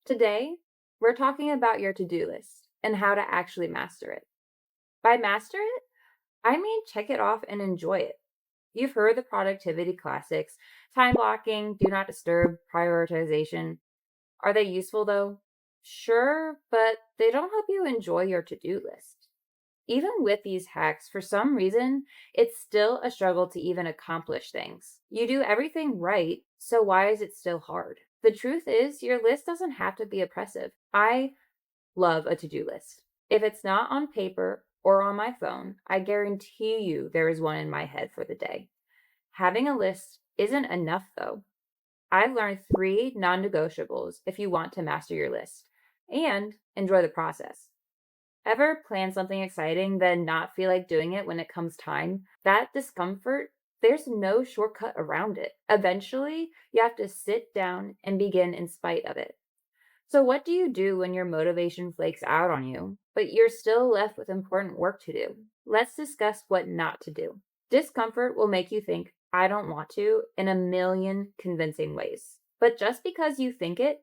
Today, we're talking about your to-do list and how to actually master it. By master it, I mean check it off and enjoy it. You've heard the productivity classics, time blocking, do not disturb, prioritization. Are they useful though? Sure, but they don't help you enjoy your to-do list. Even with these hacks, for some reason, it's still a struggle to even accomplish things. You do everything right, so why is it still hard? The truth is, your list doesn't have to be oppressive. I love a to do list. If it's not on paper or on my phone, I guarantee you there is one in my head for the day. Having a list isn't enough, though. I've learned three non negotiables if you want to master your list and enjoy the process. Ever plan something exciting, then not feel like doing it when it comes time? That discomfort, there's no shortcut around it. Eventually, you have to sit down and begin in spite of it. So, what do you do when your motivation flakes out on you, but you're still left with important work to do? Let's discuss what not to do. Discomfort will make you think, I don't want to, in a million convincing ways. But just because you think it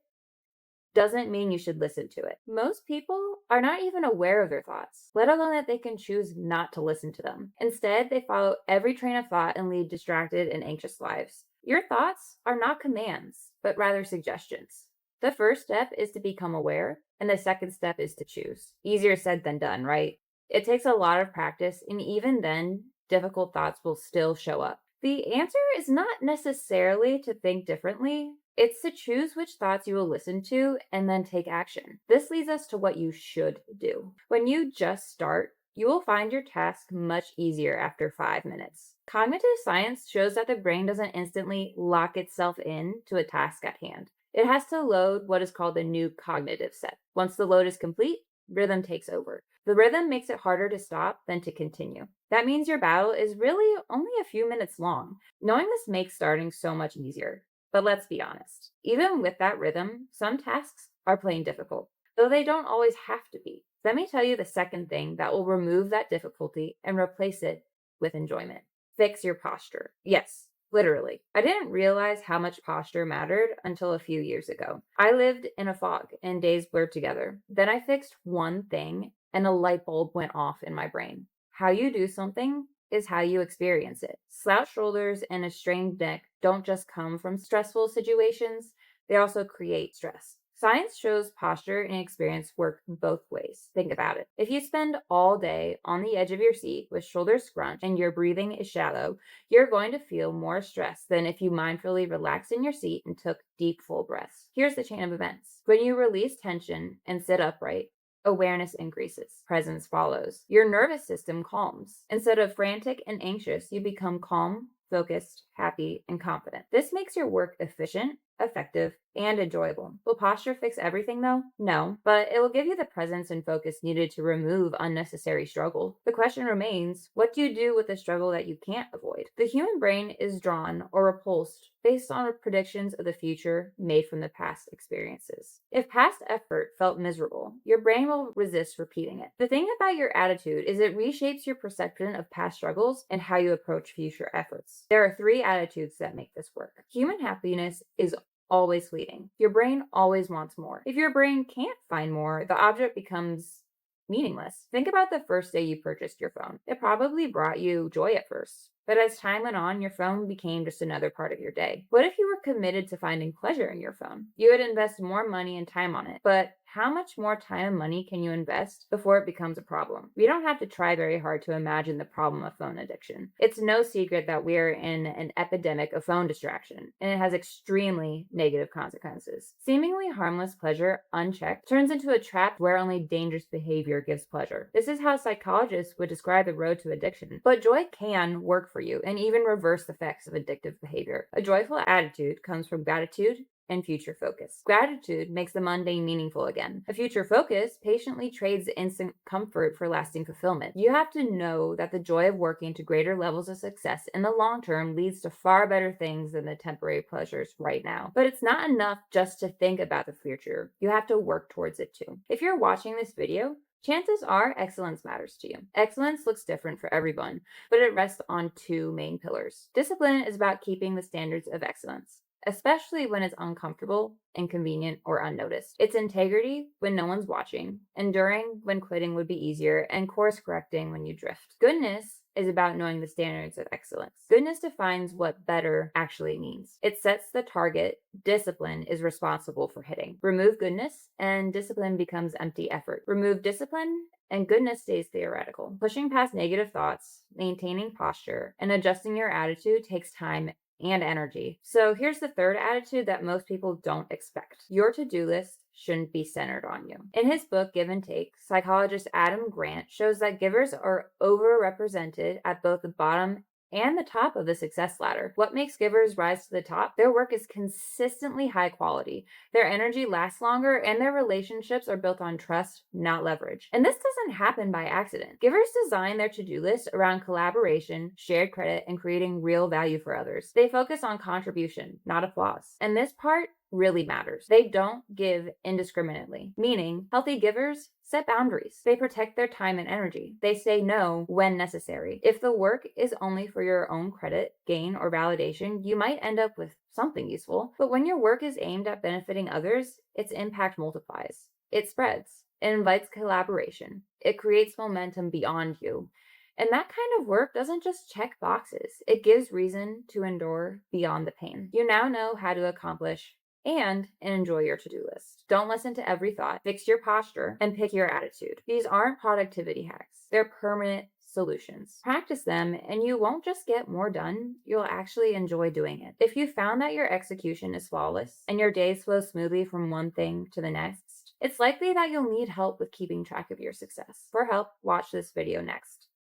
doesn't mean you should listen to it. Most people are not even aware of their thoughts, let alone that they can choose not to listen to them. Instead, they follow every train of thought and lead distracted and anxious lives. Your thoughts are not commands, but rather suggestions. The first step is to become aware, and the second step is to choose. Easier said than done, right? It takes a lot of practice, and even then, difficult thoughts will still show up. The answer is not necessarily to think differently, it's to choose which thoughts you will listen to and then take action. This leads us to what you should do. When you just start, you will find your task much easier after 5 minutes. Cognitive science shows that the brain doesn't instantly lock itself in to a task at hand. It has to load what is called the new cognitive set. Once the load is complete, rhythm takes over. The rhythm makes it harder to stop than to continue. That means your battle is really only a few minutes long. Knowing this makes starting so much easier. But let's be honest, even with that rhythm, some tasks are plain difficult, though they don't always have to be. Let me tell you the second thing that will remove that difficulty and replace it with enjoyment. Fix your posture. Yes, literally. I didn't realize how much posture mattered until a few years ago. I lived in a fog and days blurred together. Then I fixed one thing and a light bulb went off in my brain. How you do something is how you experience it. Slouched shoulders and a strained neck don't just come from stressful situations, they also create stress. Science shows posture and experience work both ways. Think about it. If you spend all day on the edge of your seat with shoulders scrunched and your breathing is shallow, you're going to feel more stress than if you mindfully relaxed in your seat and took deep, full breaths. Here's the chain of events. When you release tension and sit upright, awareness increases, presence follows. Your nervous system calms. Instead of frantic and anxious, you become calm, focused, happy, and confident. This makes your work efficient, effective, and enjoyable. Will posture fix everything though? No, but it will give you the presence and focus needed to remove unnecessary struggle. The question remains, what do you do with the struggle that you can't avoid? The human brain is drawn or repulsed based on predictions of the future made from the past experiences. If past effort felt miserable, your brain will resist repeating it. The thing about your attitude is it reshapes your perception of past struggles and how you approach future efforts. There are three attitudes that make this work. Human happiness is always fleeting. Your brain always wants more. If your brain can't find more, the object becomes meaningless. Think about the first day you purchased your phone. It probably brought you joy at first. But as time went on, your phone became just another part of your day. What if you were committed to finding pleasure in your phone? You would invest more money and time on it. But how much more time and money can you invest before it becomes a problem? We don't have to try very hard to imagine the problem of phone addiction. It's no secret that we're in an epidemic of phone distraction, and it has extremely negative consequences. Seemingly harmless pleasure, unchecked, turns into a trap where only dangerous behavior gives pleasure. This is how psychologists would describe the road to addiction. But joy can work for you and even reverse the effects of addictive behavior. A joyful attitude comes from gratitude and future focus. Gratitude makes the mundane meaningful again. A future focus patiently trades instant comfort for lasting fulfillment. You have to know that the joy of working to greater levels of success in the long term leads to far better things than the temporary pleasures right now. But it's not enough just to think about the future. You have to work towards it too. If you're watching this video, chances are excellence matters to you. Excellence looks different for everyone, but it rests on two main pillars. Discipline is about keeping the standards of excellence. especially when it's uncomfortable, inconvenient, or unnoticed. It's integrity when no one's watching, enduring when quitting would be easier, and course correcting when you drift. Goodness is about knowing the standards of excellence. Goodness defines what better actually means. It sets the target. Discipline is responsible for hitting. Remove goodness, and discipline becomes empty effort. Remove discipline, and goodness stays theoretical. Pushing past negative thoughts, maintaining posture, and adjusting your attitude takes time and energy. So here's the third attitude that most people don't expect. Your to-do list shouldn't be centered on you. In his book, Give and Take, psychologist Adam Grant shows that givers are overrepresented at both the bottom and the top of the success ladder. What makes givers rise to the top? Their work is consistently high quality. Their energy lasts longer, and their relationships are built on trust, not leverage. And this doesn't happen by accident. Givers design their to-do list around collaboration, shared credit, and creating real value for others. They focus on contribution, not applause. And this part really matters. They don't give indiscriminately, meaning healthy givers set boundaries. They protect their time and energy. They say no when necessary. If the work is only for your own credit, gain, or validation, you might end up with something useful. But when your work is aimed at benefiting others, its impact multiplies. It spreads. It invites collaboration. It creates momentum beyond you. And that kind of work doesn't just check boxes. It gives reason to endure beyond the pain. You now know how to accomplish and enjoy your to-do list. Don't listen to every thought. Fix your posture and pick your attitude. These aren't productivity hacks. They're permanent solutions. Practice them and you won't just get more done, you'll actually enjoy doing it. If you found that your execution is flawless and your days flow smoothly from one thing to the next, it's likely that you'll need help with keeping track of your success. For help, watch this video next.